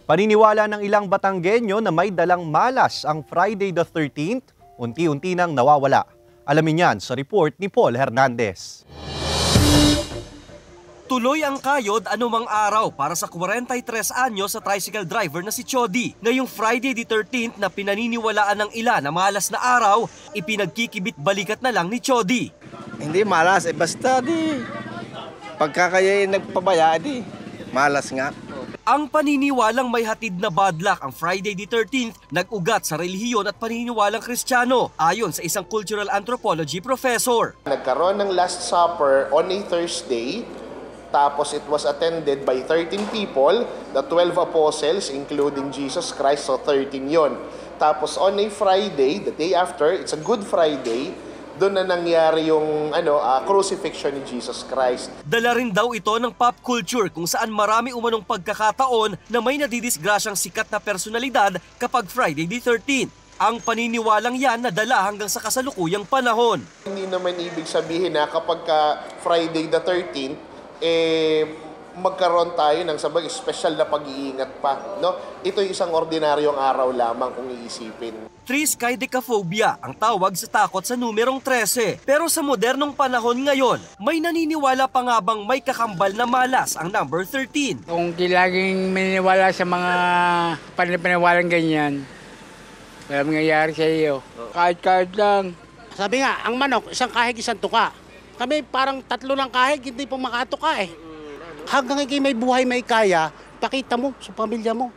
Paniniwala ng ilang Batanggenyo na may dalang malas ang Friday the 13th, unti-unti nang nawawala. Alamin yan sa report ni Paul Hernandez. Tuloy ang kayod anumang araw para sa 43 anyo sa tricycle driver na si Chody. Ngayong Friday the 13th na pinaniniwalaan ng ilan na malas na araw, ipinagkikibit balikat na lang ni Chody. Hindi malas, basta pagkakaya nagpabaya, malas nga. Ang paniniwalang may hatid na bad luck ang Friday the 13th nag-ugat sa relihiyon at paniniwalang Kristiyano ayon sa isang cultural anthropology professor. Nagkaroon ng Last Supper on a Thursday, tapos it was attended by 13 people, the 12 apostles including Jesus Christ, so 13 yon. Tapos on a Friday, the day after, it's a Good Friday, doon na nangyari yung crucifixion ni Jesus Christ. Dala rin daw ito ng pop culture kung saan marami umanong pagkakataon na may nadidisgrasyang sikat na personalidad kapag Friday the 13th. Ang paniniwalang yan nadala hanggang sa kasalukuyang panahon. Hindi naman ibig sabihin na kapag Friday the 13th, magkaroon tayo ng special na pag-iingat pa. No? Ito yung isang ordinaryong araw lamang kung iisipin. Triskaidekaphobia ang tawag sa takot sa numerong 13. Pero sa modernong panahon ngayon, may naniniwala pa nga bang may kakambal na malas ang number 13? Kung laging maniniwala sa mga paniniwalang ganyan, wala mangyayari sa iyo. Kahit lang. Sabi nga, ang manok, isang kahig, isang tuka. Kami parang 3 lang kahig, hindi po makatuka eh. Hanggang may buhay, may kaya, pakita mo sa pamilya mo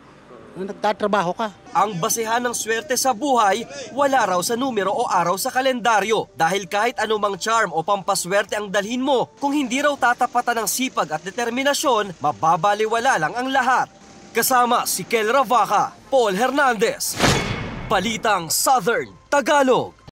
na nagtatrabaho ka. Ang basehan ng swerte sa buhay, wala raw sa numero o araw sa kalendaryo. Dahil kahit anumang charm o pampaswerte ang dalhin mo, kung hindi raw tatapatan ng sipag at determinasyon, mababaliwala lang ang lahat. Kasama si Kel Ravaca, Paul Hernandez, Balitang Southern Tagalog.